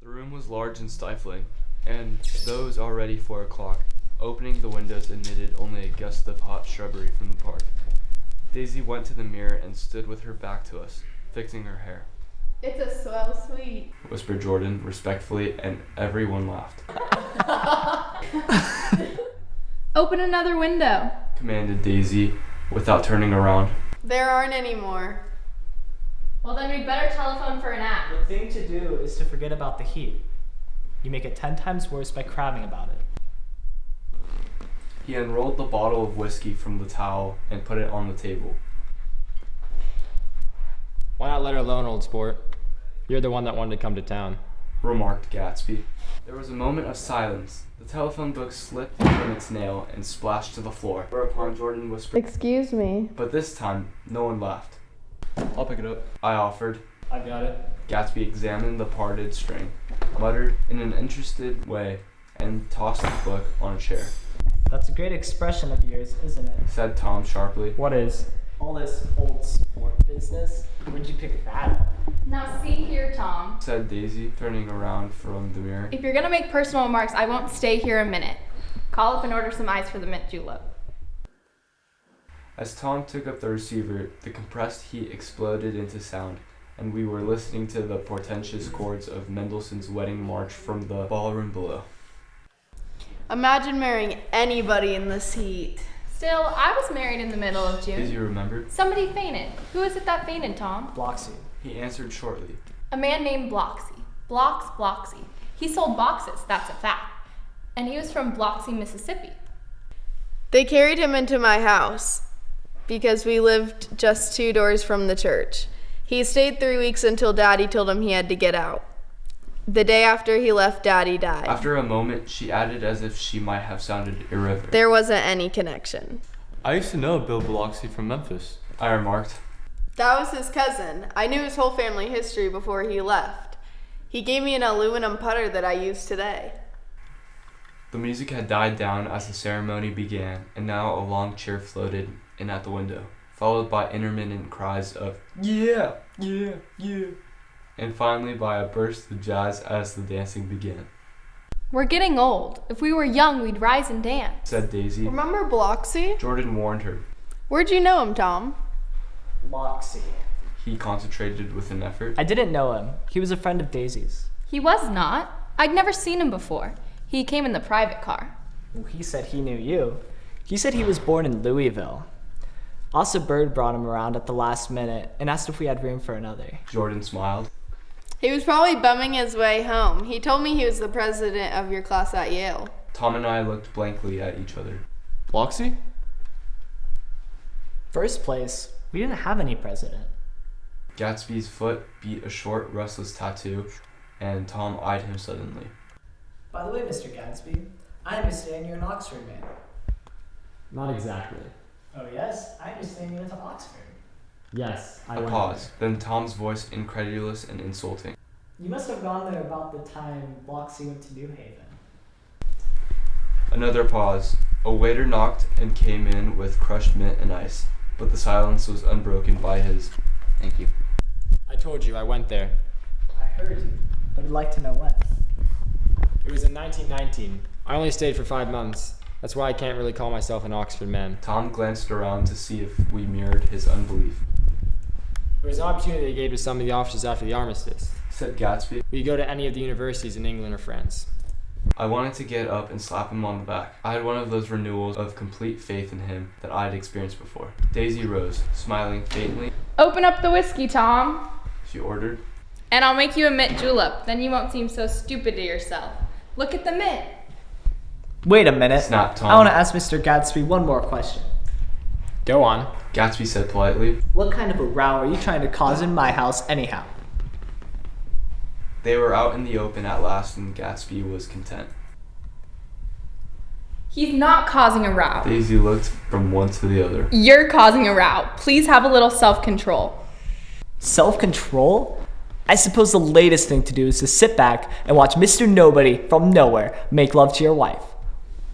The room was large and stifling, and though it was already 4 o'clock, opening the windows admitted only a gust of hot shrubbery from the park. Daisy went to the mirror and stood with her back to us, fixing her hair. It's a swell suite, whispered Jordan respectfully, and everyone laughed. Open another window, commanded Daisy without turning around. There aren't any more. Well, then we'd better telephone for an app. The thing to do is to forget about the heat. You make it 10 times worse by crabbing about it. He unrolled the bottle of whiskey from the towel and put it on the table. Why not let her alone, old sport? You're the one that wanted to come to town, remarked Gatsby. There was a moment of silence. The telephone book slipped from its nail and splashed to the floor, whereupon Jordan whispered, Excuse me. But this time, no one laughed. I'll pick it up, I offered. I got it. Gatsby examined the parted string, muttered in an interested way, and tossed the book on a chair. That's a great expression of yours, isn't it? Said Tom sharply. What is? All this old sport business? Where'd you pick that up? Now see here, Tom. Said Daisy, turning around from the mirror. If you're gonna make personal remarks, I won't stay here a minute. Call up and order some ice for the mint julep. As Tom took up the receiver, the compressed heat exploded into sound, and we were listening to the portentous chords of Mendelssohn's Wedding March from the ballroom below. Imagine marrying anybody in this heat. Still, I was married in the middle of June. Daisy remembered. Somebody fainted. Who is it that fainted, Tom? Bloxy. He answered shortly. A man named Bloxy. Bloxy. He sold boxes, that's a fact. And he was from Bloxy, Mississippi. They carried him into my house because we lived just 2 doors from the church. He stayed 3 weeks until Daddy told him he had to get out. The day after he left, Daddy died. After a moment, she added as if she might have sounded irreverent. There wasn't any connection. I used to know Bill Bloxy from Memphis. I remarked. That was his cousin. I knew his whole family history before he left. He gave me an aluminum putter that I use today. The music had died down as the ceremony began, and now a long cheer floated in at the window, followed by intermittent cries of, Yeah, yeah, yeah, and finally by a burst of jazz as the dancing began. We're getting old. If we were young, we'd rise and dance, said Daisy. Remember Bloxy? Jordan warned her. Where'd you know him, Tom? Bloxy. He concentrated with an effort. I didn't know him. He was a friend of Daisy's. He was not. I'd never seen him before. He came in the private car. Well, he said he knew you. He said he was born in Louisville. Asa Bird brought him around at the last minute and asked if we had room for another. Jordan smiled. He was probably bumming his way home. He told me he was the president of your class at Yale. Tom and I looked blankly at each other. Bloxy? First place, we didn't have any president. Gatsby's foot beat a short, restless tattoo, and Tom eyed him suddenly. By the way, Mr. Gatsby, I understand you're an Oxford man. Not exactly. Oh yes? I understand you went to Oxford. Yes, A pause, then Tom's voice incredulous and insulting. You must have gone there about the time Bloxy went to New Haven. Another pause. A waiter knocked and came in with crushed mint and ice, but the silence was unbroken by his, Thank you. I told you I went there. I heard you, but I'd like to know when. It was in 1919. I only stayed for 5 months. That's why I can't really call myself an Oxford man. Tom glanced around to see if we mirrored his unbelief. It was an opportunity they gave to some of the officers after the armistice. Said Gatsby. We could go to any of the universities in England or France. I wanted to get up and slap him on the back. I had one of those renewals of complete faith in him that I had experienced before. Daisy rose, smiling faintly. Open up the whiskey, Tom. She ordered. And I'll make you a mint julep. Then you won't seem so stupid to yourself. Look at the mint. Wait a minute. Snapped Tom. I want to ask Mr. Gatsby one more question. Go on. Gatsby said politely. What kind of a row are you trying to cause in my house anyhow? They were out in the open at last, and Gatsby was content. He's not causing a row. Daisy looked from one to the other. You're causing a row. Please have a little self-control. Self-control? I suppose the latest thing to do is to sit back and watch Mr. Nobody from nowhere make love to your wife.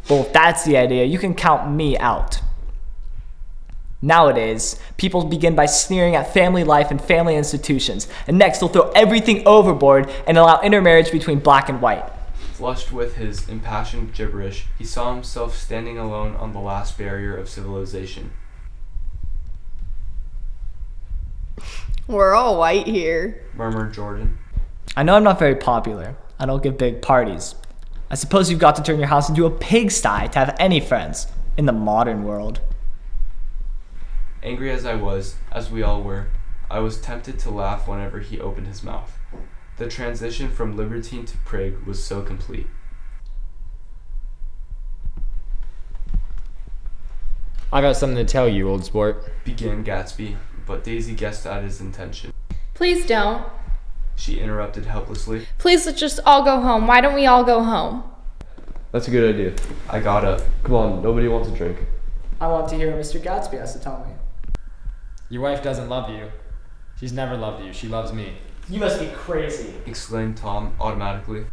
Well, if that's the idea, you can count me out. Nowadays, people begin by sneering at family life and family institutions, and next they'll throw everything overboard and allow intermarriage between black and white. Flushed with his impassioned gibberish, he saw himself standing alone on the last barrier of civilization. We're all white here, Murmured Jordan. I know I'm not very popular. I don't give big parties. I suppose you've got to turn your house into a pigsty to have any friends in the modern world. Angry as I was, as we all were, I was tempted to laugh whenever he opened his mouth. The transition from libertine to prig was so complete. I got something to tell you, old sport. Began Gatsby, but Daisy guessed at his intention. Please don't. She interrupted helplessly. Please let's just all go home. Why don't we all go home? That's a good idea. I got up. Come on, nobody wants a drink. I want to hear what Mr. Gatsby has to tell me. Your wife doesn't love you. She's never loved you. She loves me. You must be crazy. Exclaimed Tom automatically.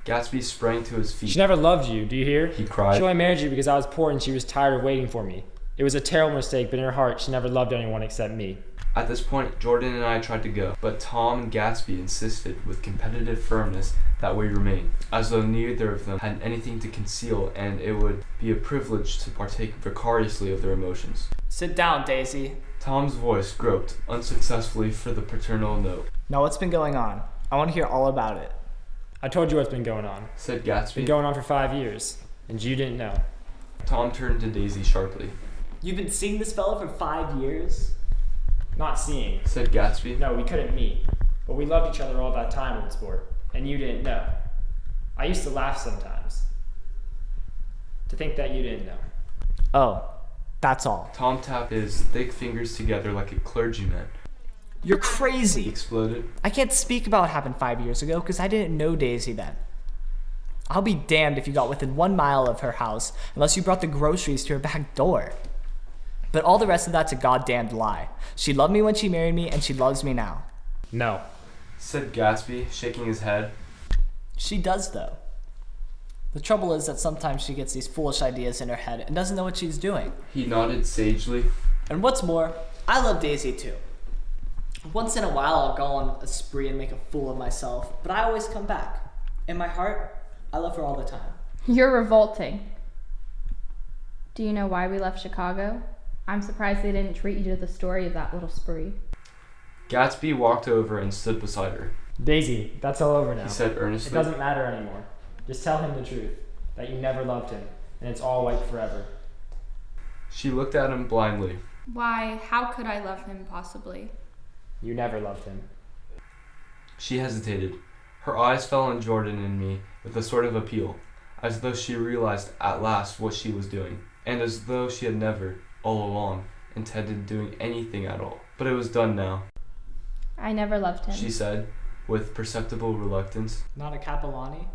Gatsby sprang to his feet. She never loved you, do you hear? He cried. She only married you because I was poor and she was tired of waiting for me. It was a terrible mistake, but in her heart, she never loved anyone except me. At this point, Jordan and I tried to go, but Tom and Gatsby insisted with competitive firmness that we remain, as though neither of them had anything to conceal and it would be a privilege to partake vicariously of their emotions. Sit down, Daisy. Tom's voice groped unsuccessfully for the paternal note. Now what's been going on? I want to hear all about it. I told you what's been going on. Said It's been Gatsby. going on for 5 years, and you didn't know. Tom turned to Daisy sharply. You've been seeing this fella for 5 years? Not seeing. Said Gatsby. No, we couldn't meet. But we loved each other all that time, old sport. And you didn't know. I used to laugh sometimes. To think that you didn't know. Oh, that's all. Tom tapped his thick fingers together like a clergyman. You're He crazy. exploded. I can't speak about what happened 5 years ago because I didn't know Daisy then. I'll be damned if you got within 1 mile of her house unless you brought the groceries to her back door. But all the rest of that's a goddamned lie. She loved me when she married me and she loves me now. No. Said Gatsby, shaking his head. She does though. The trouble is that sometimes she gets these foolish ideas in her head and doesn't know what she's doing. He nodded sagely. And what's more, I love Daisy too. Once in a while I'll go on a spree and make a fool of myself, but I always come back. In my heart, I love her all the time. You're revolting. Do you know why we left Chicago? I'm surprised they didn't treat you to the story of that little spree. Gatsby walked over and stood beside her. Daisy, that's all over now. He said It earnestly. doesn't matter anymore. Just tell him the truth. That you never loved him. And it's all white forever. She looked at him blindly. Why, how could I love him possibly? You never loved him. She hesitated. Her eyes fell on Jordan and me with a sort of appeal, as though she realized at last what she was doing, and as though she had never, all along, intended doing anything at all. But it was done now, I never loved him. she said, with perceptible reluctance. Not a Capellani?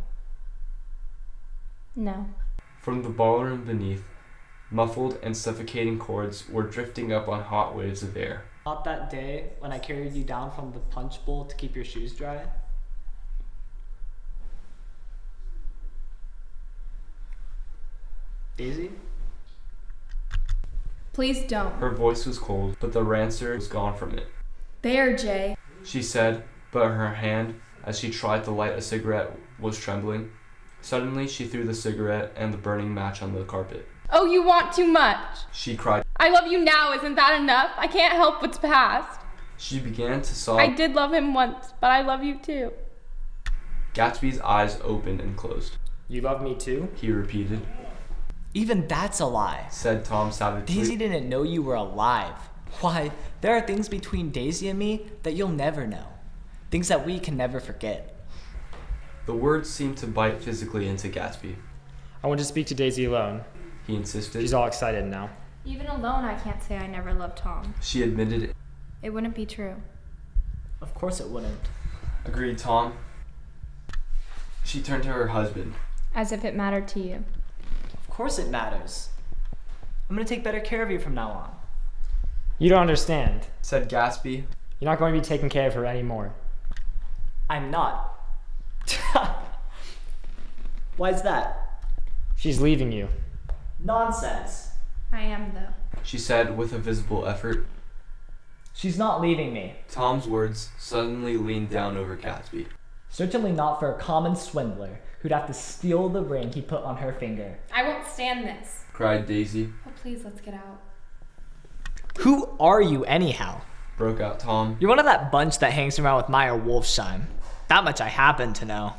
No. From the ballroom beneath, muffled and suffocating chords were drifting up on hot waves of air. Not that day when I carried you down from the punch bowl to keep your shoes dry? Daisy? Please don't. Her voice was cold, but the rancour was gone from it. There, Jay. She said, but her hand, as she tried to light a cigarette, was trembling. Suddenly, she threw the cigarette and the burning match on the carpet. Oh, you want too much. She cried. I love you now, isn't that enough? I can't help what's past. She began to sob. I did love him once, but I love you too. Gatsby's eyes opened and closed. You love me too? He repeated. Even that's a lie. Said Tom savagely. Daisy didn't know you were alive. Why, there are things between Daisy and me that you'll never know. Things that we can never forget. The words seemed to bite physically into Gatsby. I want to speak to Daisy alone. He insisted. She's all excited now. Even alone, I can't say I never loved Tom. She admitted. It wouldn't be true. Of course it wouldn't. Agreed Tom. She turned to her husband. As if it mattered to you. Of course it matters. I'm gonna take better care of you from now on. You don't understand. Said Gatsby. You're not going to be taking care of her anymore. I'm not. Why's that? She's leaving you. Nonsense. I am, though. she said with a visible effort. She's not leaving me. Tom's words suddenly leaned down over Gatsby. Certainly not for a common swindler who'd have to steal the ring he put on her finger. I won't stand this. Cried Daisy. Oh, please, let's get out. Who are you anyhow? Broke out Tom. You're one of that bunch that hangs around with Meyer Wolfsheim. That much I happen to know.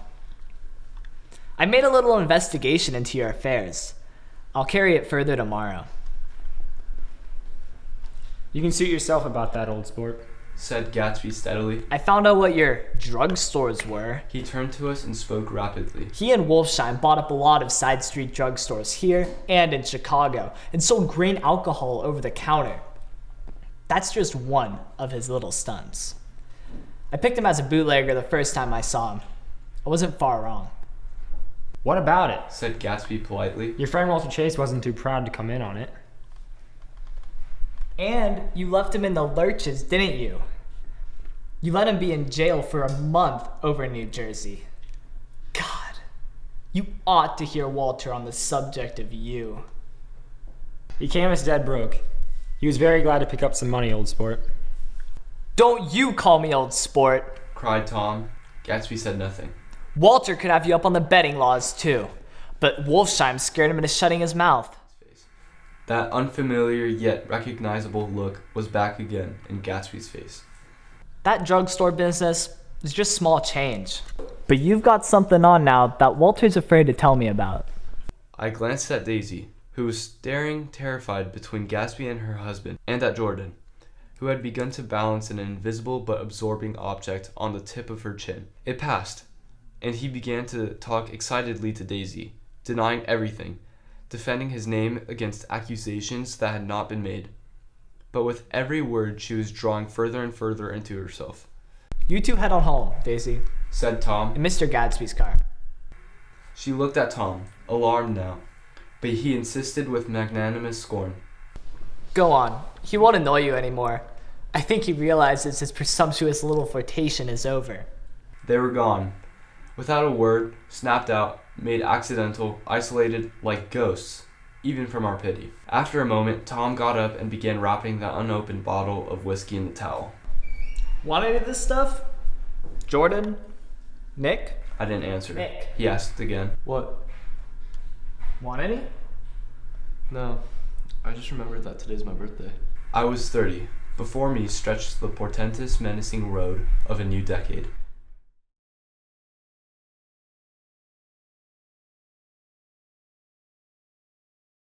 I made a little investigation into your affairs. I'll carry it further tomorrow. You can suit yourself about that, old sport. Said Gatsby steadily. I found out what your drugstores were. He turned to us and spoke rapidly. He and Wolfsheim bought up a lot of side street drugstores here and in Chicago and sold grain alcohol over the counter. That's just one of his little stunts. I picked him as a bootlegger the first time I saw him. I wasn't far wrong. What about it? Said Gatsby politely. Your friend Walter Chase wasn't too proud to come in on it. And you left him in the lurches, didn't you? You let him be in jail for a month over in New Jersey. God, you ought to hear Walter on the subject of you. He came us dead broke. He was very glad to pick up some money, old sport. Don't you call me old sport. Cried Tom. Gatsby said nothing. Walter could have you up on the betting laws too, but Wolfsheim scared him into shutting his mouth. That unfamiliar yet recognizable look was back again in Gatsby's face. That drugstore business is just small change. But you've got something on now that Walter's afraid to tell me about. I glanced at Daisy, who was staring terrified between Gatsby and her husband, and at Jordan, who had begun to balance an invisible but absorbing object on the tip of her chin. It passed, and he began to talk excitedly to Daisy, denying everything, defending his name against accusations that had not been made. But with every word she was drawing further and further into herself. You two head on home, Daisy, Said Tom. in Mr. Gatsby's car. She looked at Tom, alarmed now, but he insisted with magnanimous scorn. Go on. He won't annoy you anymore. I think he realizes his presumptuous little flirtation is over. They were gone, without a word, snapped out, made accidental, isolated, like ghosts, even from our pity. After a moment, Tom got up and began wrapping the unopened bottle of whiskey in the towel. Want any of this stuff? Jordan? Nick? I didn't answer. Nick. He asked again. What? Want any? No, I just remembered that today's my birthday. I was 30. Before me stretched the portentous, menacing road of a new decade.